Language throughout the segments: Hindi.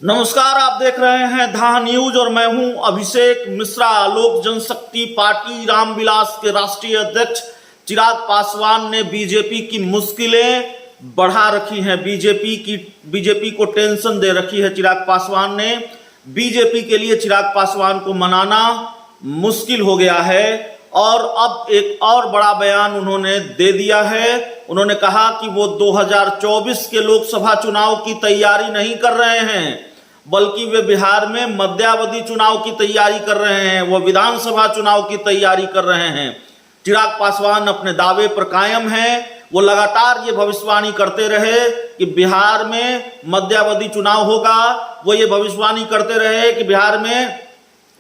नमस्कार, आप देख रहे हैं धा न्यूज और मैं हूं अभिषेक मिश्रा। लोक जनशक्ति पार्टी रामविलास के राष्ट्रीय अध्यक्ष चिराग पासवान ने बीजेपी की मुश्किलें बढ़ा रखी हैं। बीजेपी को टेंशन दे रखी है चिराग पासवान ने। बीजेपी के लिए चिराग पासवान को मनाना मुश्किल हो गया है और अब एक और बड़ा बयान उन्होंने दे दिया है। उन्होंने कहा कि वो 2024 के लोकसभा चुनाव की तैयारी नहीं कर रहे हैं, बल्कि वे बिहार में मध्यावधि चुनाव की तैयारी कर रहे हैं, वो विधानसभा चुनाव की तैयारी कर रहे हैं। चिराग पासवान अपने दावे पर कायम हैं। वो लगातार ये भविष्यवाणी करते रहे कि बिहार में मध्यावधि चुनाव होगा। वो ये भविष्यवाणी करते रहे कि बिहार में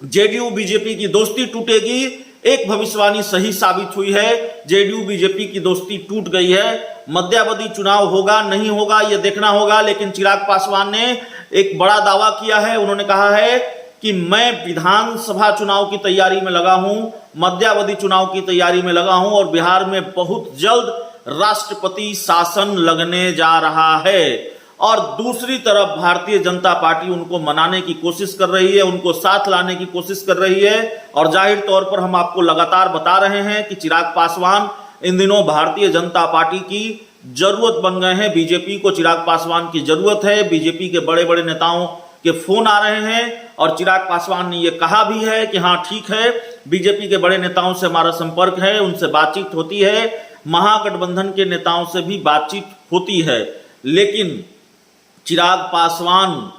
जेडीयू बीजेपी की दोस्ती टूटेगी। एक भविष्यवाणी सही साबित हुई है, जेडीयू बीजेपी की दोस्ती टूट गई है। मध्यावधि चुनाव होगा नहीं होगा ये देखना होगा, लेकिन चिराग पासवान ने एक बड़ा दावा किया है। उन्होंने कहा है कि मैं विधानसभा चुनाव की तैयारी में लगा हूं, मध्यावधि चुनाव की तैयारी में लगा हूं और बिहार में बहुत जल्द राष्ट्रपति शासन लगने जा रहा है। और दूसरी तरफ भारतीय जनता पार्टी उनको मनाने की कोशिश कर रही है, उनको साथ लाने की कोशिश कर रही है। और जाहिर तौर पर हम आपको लगातार बता रहे हैं कि चिराग पासवान इन दिनों भारतीय जनता पार्टी की जरूरत बन गए हैं। बीजेपी को चिराग पासवान की जरूरत है। बीजेपी के बड़े बड़े नेताओं के फोन आ रहे हैं और चिराग पासवान ने यह कहा भी है कि हाँ ठीक है, बीजेपी के बड़े नेताओं से हमारा संपर्क है, उनसे बातचीत होती है, महागठबंधन के नेताओं से भी बातचीत होती है। लेकिन चिराग पासवान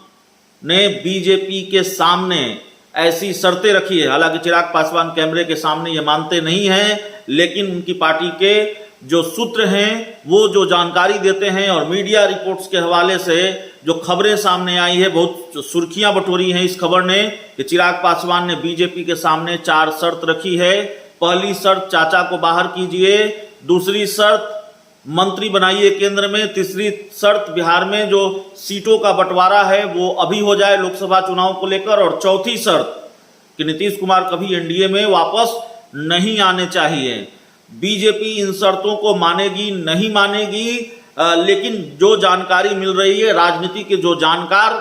ने बीजेपी के सामने ऐसी शर्तें रखी है। हालांकि चिराग पासवान कैमरे के सामने ये मानते नहीं हैं, लेकिन उनकी पार्टी के जो सूत्र हैं वो जो जानकारी देते हैं और मीडिया रिपोर्ट्स के हवाले से जो खबरें सामने आई है, बहुत सुर्खियां बटोरी हैं इस खबर ने कि चिराग पासवान ने बीजेपी के सामने 4 शर्त रखी है। पहली शर्त, चाचा को बाहर कीजिए। दूसरी शर्त, मंत्री बनाइए केंद्र में। तीसरी शर्त, बिहार में जो सीटों का बंटवारा है वो अभी हो जाए लोकसभा चुनाव को लेकर। और चौथी शर्त कि नीतीश कुमार कभी एनडीए में वापस नहीं आने चाहिए। बीजेपी इन शर्तों को मानेगी नहीं मानेगी, लेकिन जो जानकारी मिल रही है, राजनीति के जो जानकार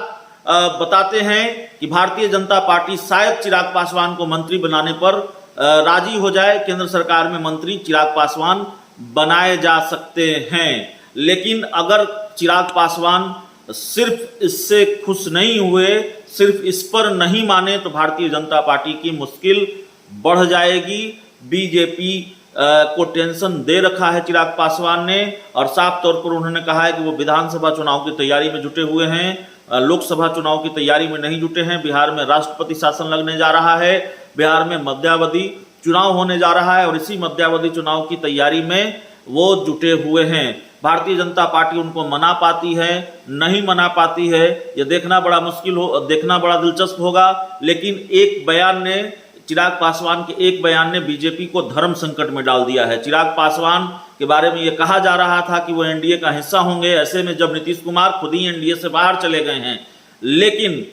बताते हैं कि भारतीय जनता पार्टी शायद चिराग पासवान को मंत्री बनाने पर राजी हो जाए। केंद्र सरकार में मंत्री चिराग पासवान बनाए जा सकते हैं। लेकिन अगर चिराग पासवान सिर्फ इससे खुश नहीं हुए, सिर्फ इस पर नहीं माने, तो भारतीय जनता पार्टी की मुश्किल बढ़ जाएगी। बीजेपी को टेंशन दे रखा है चिराग पासवान ने और साफ तौर पर उन्होंने कहा है कि वो विधानसभा चुनाव की तैयारी में जुटे हुए हैं, लोकसभा चुनाव की तैयारी में नहीं जुटे हैं। बिहार में राष्ट्रपति शासन लगने जा रहा है, बिहार में मध्यावधि चुनाव होने जा रहा है और इसी मध्यावधि चुनाव की तैयारी में वो जुटे हुए हैं। भारतीय जनता पार्टी उनको मना पाती है नहीं मना पाती है, ये देखना बड़ा मुश्किल हो, देखना बड़ा दिलचस्प होगा। लेकिन एक बयान ने, चिराग पासवान के एक बयान ने बीजेपी को धर्म संकट में डाल दिया है। चिराग पासवान के बारे में यह कहा जा रहा था कि वो एनडीए का हिस्सा होंगे, ऐसे में जब नीतीश कुमार खुद ही एनडीए से बाहर चले गए हैं। लेकिन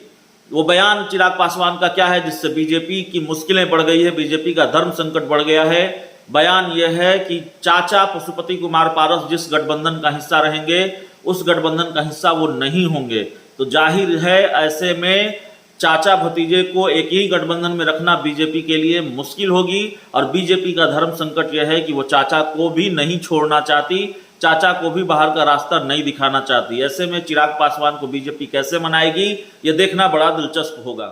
वो बयान चिराग पासवान का क्या है जिससे बीजेपी की मुश्किलें बढ़ गई है, बीजेपी का धर्म संकट बढ़ गया है? बयान यह है कि चाचा पशुपति कुमार पारस जिस गठबंधन का हिस्सा रहेंगे, उस गठबंधन का हिस्सा वो नहीं होंगे। तो जाहिर है ऐसे में चाचा भतीजे को एक ही गठबंधन में रखना बीजेपी के लिए मुश्किल होगी। और बीजेपी का धर्म संकट यह है कि वो चाचा को भी नहीं छोड़ना चाहती, चाचा को भी बाहर का रास्ता नहीं दिखाना चाहती। ऐसे में चिराग पासवान को बीजेपी कैसे मनाएगी, ये देखना बड़ा दिलचस्प होगा।